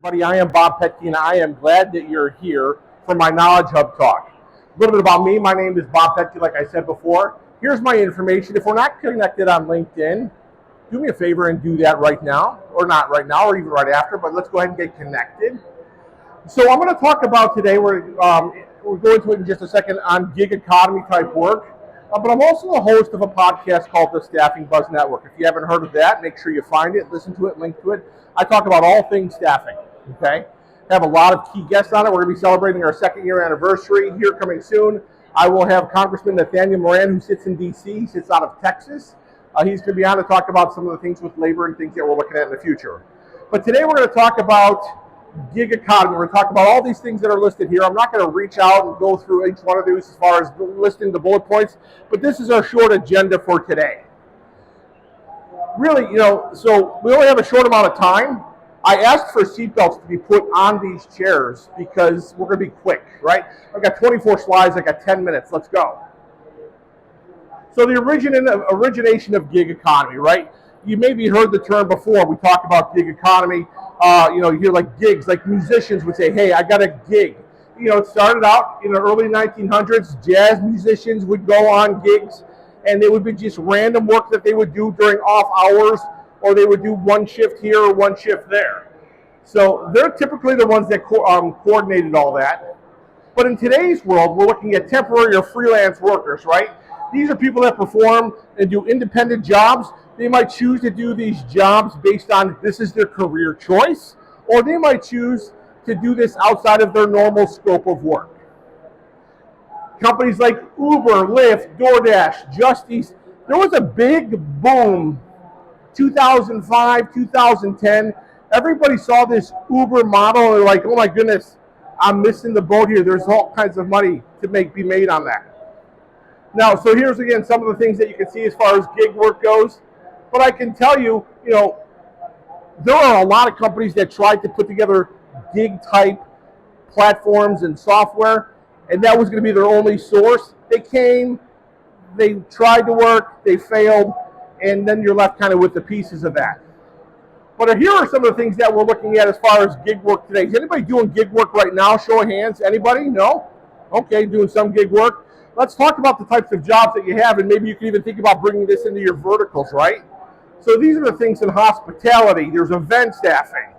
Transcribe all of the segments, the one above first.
Buddy, I am Bob Pettke, and I am glad that you're here for my Knowledge Hub talk. A little bit about me. My name is Bob Pettke, like I said before. Here's my information. If we're not connected on LinkedIn, do me a favor and do that right now, or not right now, or even right after, but let's go ahead and get connected. So I'm going to talk about today, we're going to it in just a second, on gig economy type work. But I'm also the host of a podcast called the Staffing Buzz Network. If you haven't heard of that, make sure you find it, listen to it, link to it. I talk about all things staffing. Okay, have a lot of key guests on it. We're going to be celebrating our second year anniversary here coming soon. I will have Congressman Nathaniel Moran, who sits in D.C. He sits out of Texas. He's going to be on to talk about some of the things with labor and things that we're looking at in the future. But today we're going to talk about gig economy. We're going to talk about all these things that are listed here. I'm not going to reach out and go through each one of these as far as listing the bullet points, but this is our short agenda for today. Really, so we only have a short amount of time. I asked for seatbelts to be put on these chairs because we're going to be quick, right? I've got 24 slides, I've got 10 minutes, let's go. So the origination of gig economy, right? You maybe heard the term before. We talk about gig economy. You hear like gigs, like musicians would say, hey, I got a gig. It started out in the early 1900s. Jazz musicians would go on gigs, and they would be just random work that they would do during off hours, or they would do one shift here or one shift there. So they're typically the ones that coordinated all that. But in today's world, we're looking at temporary or freelance workers, right? These are people that perform and do independent jobs. They might choose to do these jobs based on this is their career choice, or they might choose to do this outside of their normal scope of work. Companies like Uber, Lyft, DoorDash, Just Eat, there was a big boom 2005, 2010, everybody saw this Uber model and they're like, oh my goodness, I'm missing the boat here. There's all kinds of money to be made on that. Now, so here's again some of the things that you can see as far as gig work goes. But I can tell you, there are a lot of companies that tried to put together gig type platforms and software, and that was going to be their only source. They came, they tried to work, they failed, and then you're left kind of with the pieces of that. But here are some of the things that we're looking at as far as gig work today. Is anybody doing gig work right now? Show of hands. Anybody? No? Okay, doing some gig work. Let's talk about the types of jobs that you have, and maybe you can even think about bringing this into your verticals, right? So these are the things in hospitality. There's event staffing,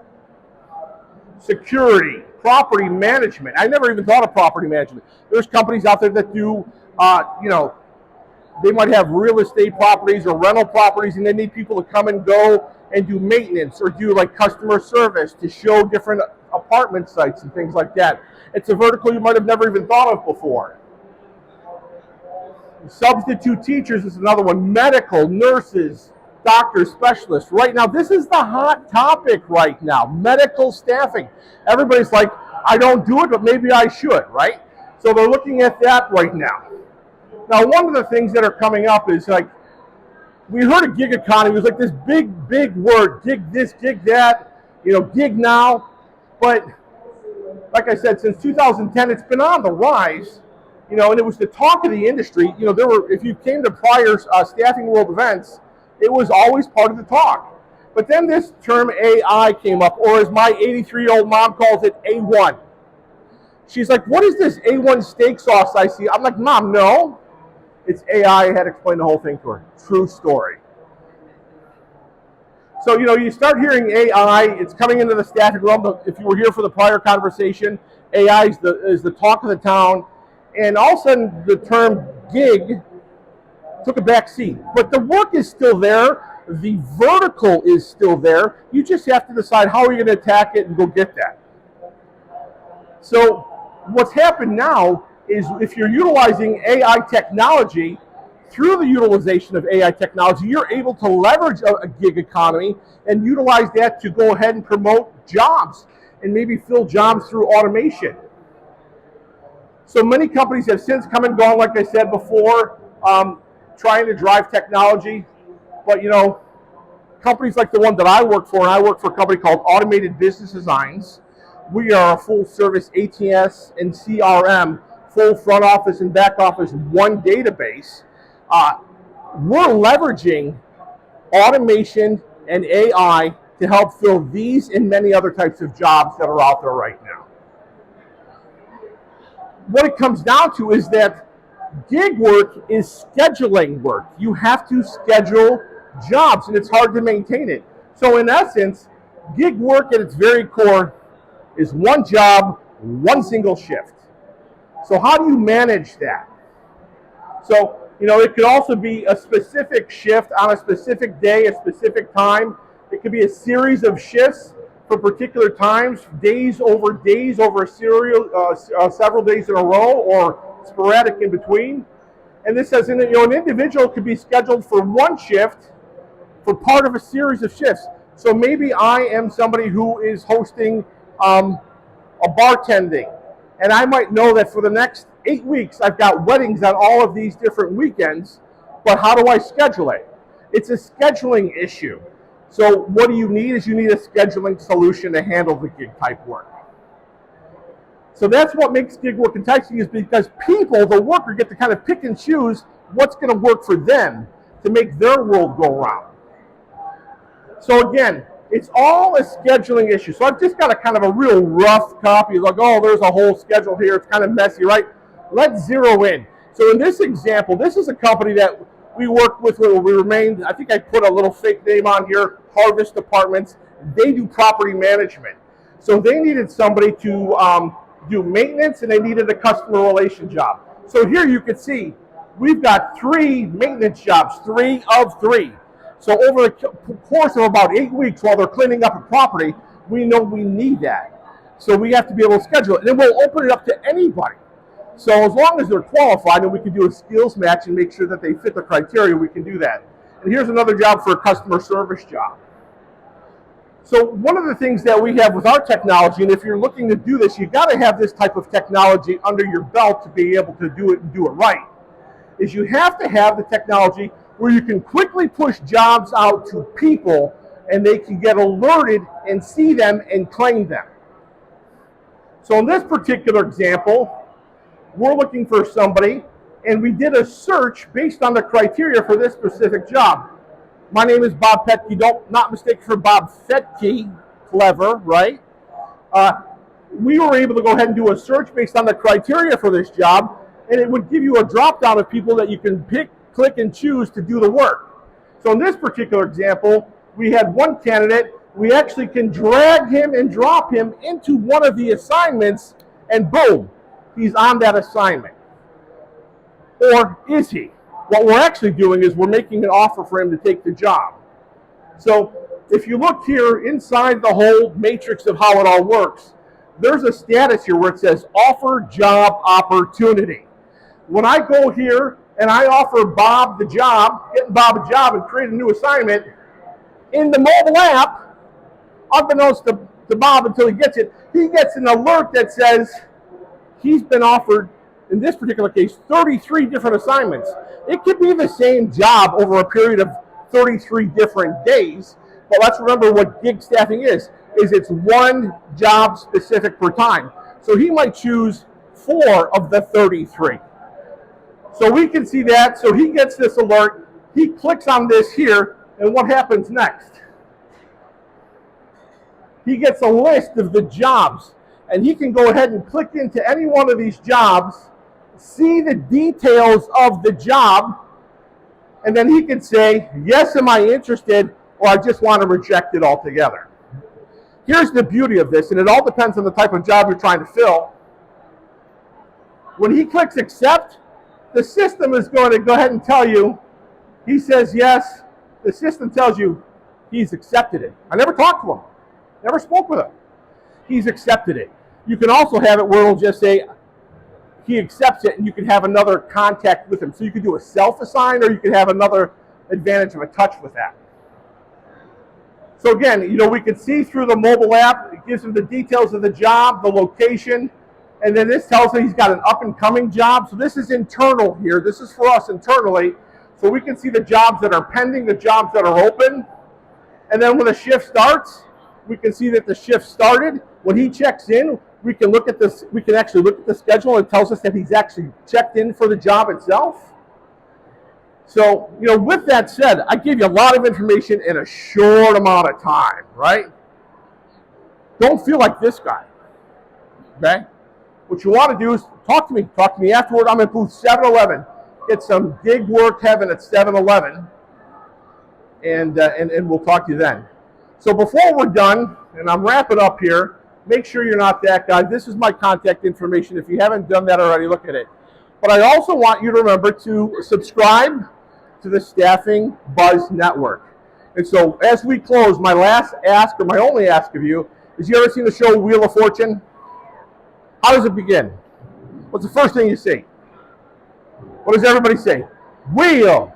security, property management. I never even thought of property management. There's companies out there that do, they might have real estate properties or rental properties, and they need people to come and go and do maintenance or do like customer service to show different apartment sites and things like that. It's a vertical you might have never even thought of before. Substitute teachers is another one. Medical, nurses, doctors, specialists. Right now, this is the hot topic right now, medical staffing. Everybody's like, I don't do it, but maybe I should, right? So they're looking at that right now. Now, one of the things that are coming up is like, we heard of gig economy. It was like this big word, gig this, gig that, gig now. But like I said, since 2010, it's been on the rise, and it was the talk of the industry. If you came to prior Staffing World events, it was always part of the talk. But then this term AI came up, or as my 83-year-old mom calls it, A1. She's like, what is this A1 steak sauce I see? I'm like, Mom, no. It's AI. I had to explain the whole thing to her. True story. So, you start hearing AI. It's coming into the staffing realm. If you were here for the prior conversation, AI is the talk of the town. And all of a sudden, the term gig took a back seat. But the work is still there. The vertical is still there. You just have to decide how are you going to attack it and go get that. So what's happened now is if you're utilizing AI technology, through the utilization of AI technology, you're able to leverage a gig economy and utilize that to go ahead and promote jobs and maybe fill jobs through automation. So many companies have since come and gone, like I said before, trying to drive technology. But, companies like the one that I work for, and I work for a company called Automated Business Designs. We are a full service ATS and CRM, full front office and back office, one database. We're leveraging automation and AI to help fill these and many other types of jobs that are out there right now. What it comes down to is that gig work is scheduling work. You have to schedule jobs, and it's hard to maintain it. So in essence, gig work at its very core is one job, one single shift. So how do you manage that? So, it could also be a specific shift on a specific day, a specific time. It could be a series of shifts for particular times, days over several days in a row, or sporadic in between. And this says, an individual could be scheduled for one shift for part of a series of shifts. So maybe I am somebody who is hosting a bartending, and I might know that for the next 8 weeks I've got weddings on all of these different weekends, but how do I schedule it? It's a scheduling issue. So what do you need is you need a scheduling solution to handle the gig type work. So that's what makes gig work enticing, is because people, the worker, get to kind of pick and choose what's going to work for them to make their world go round. So again, it's all a scheduling issue. So I've just got a kind of a real rough copy. Like, oh, there's a whole schedule here. It's kind of messy, right? Let's zero in. So in this example, this is a company that we worked with when we remained, I think I put a little fake name on here, Harvest Apartments. They do property management. So they needed somebody to do maintenance, and they needed a customer relation job. So here you can see we've got 3 maintenance jobs, 3 of 3. So over the course of about 8 weeks while they're cleaning up a property, we know we need that. So we have to be able to schedule it. And then we'll open it up to anybody. So as long as they're qualified and we can do a skills match and make sure that they fit the criteria, we can do that. And here's another job for a customer service job. So one of the things that we have with our technology, and if you're looking to do this, you've got to have this type of technology under your belt to be able to do it and do it right, is you have to have the technology where you can quickly push jobs out to people and they can get alerted and see them and claim them. So in this particular example, we're looking for somebody, and we did a search based on the criteria for this specific job. My name is Bob Pettke. Don't not mistake for Bob Pettke. Clever, right? We were able to go ahead and do a search based on the criteria for this job, and it would give you a drop down of people that you can pick, click, and choose to do the work. So in this particular example, we had one candidate. We actually can drag him and drop him into one of the assignments, and boom, he's on that assignment. Or is he? What we're actually doing is we're making an offer for him to take the job. So if you look here inside the whole matrix of how it all works, there's a status here where it says offer job opportunity. When I go here and I offer Bob the job, getting Bob a job and create a new assignment, in the mobile app, unbeknownst to Bob until he gets it, he gets an alert that says he's been offered, in this particular case, 33 different assignments. It could be the same job over a period of 33 different days, but let's remember what gig staffing is it's one job specific per time. So he might choose 4 of the 33. So we can see that. So he gets this alert, he clicks on this here, and what happens next? He gets a list of the jobs, and he can go ahead and click into any one of these jobs, see the details of the job, and then he can say, yes, am I interested, or I just want to reject it altogether. Here's the beauty of this, and it all depends on the type of job you're trying to fill. When he clicks accept, the system is going to go ahead and tell you, he says yes, the system tells you he's accepted it. I never talked to him, never spoke with him. He's accepted it. You can also have it where it'll just say, he accepts it, and you can have another contact with him. So you can do a self-assign, or you can have another advantage of a touch with that. So again, we can see through the mobile app, it gives him the details of the job, the location, and then this tells him he's got an up-and-coming job. So this is internal here. This is for us internally. So we can see the jobs that are pending, the jobs that are open. And then when the shift starts, we can see that the shift started. When he checks in, we can look at this. We can actually look at the schedule, and it tells us that he's actually checked in for the job itself. So, with that said, I gave you a lot of information in a short amount of time, right? Don't feel like this guy, okay? What you want to do is talk to me. Talk to me afterward. I'm in booth 711. Get some gig work heaven at 711, and we'll talk to you then. So before we're done, and I'm wrapping up here, make sure you're not that guy. This is my contact information. If you haven't done that already, look at it. But I also want you to remember to subscribe to the Staffing Buzz Network. And so as we close, my last ask, or my only ask of you, is you ever seen the show Wheel of Fortune? How does it begin? What's the first thing you see? What does everybody say? Wheel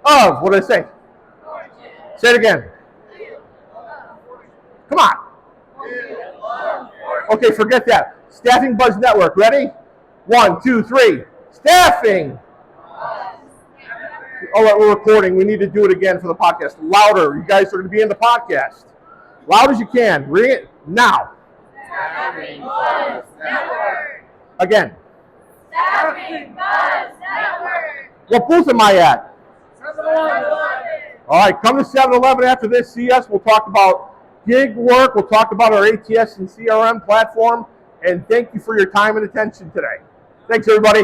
of, what do they say? Say it again. Come on. Okay, forget that. Staffing Buzz Network, ready? 1, 2, 3. Staffing. All right, we're recording. We need to do it again for the podcast. Louder. You guys are going to be in the podcast. Loud as you can. Ring it now. Staffing Buzz Network. Again. Staffing Buzz Network. What booth am I at? 711. All right, come to 711 after this. See us. We'll talk about gig work. We'll talk about our ATS and CRM platform. And thank you for your time and attention today. Thanks, everybody.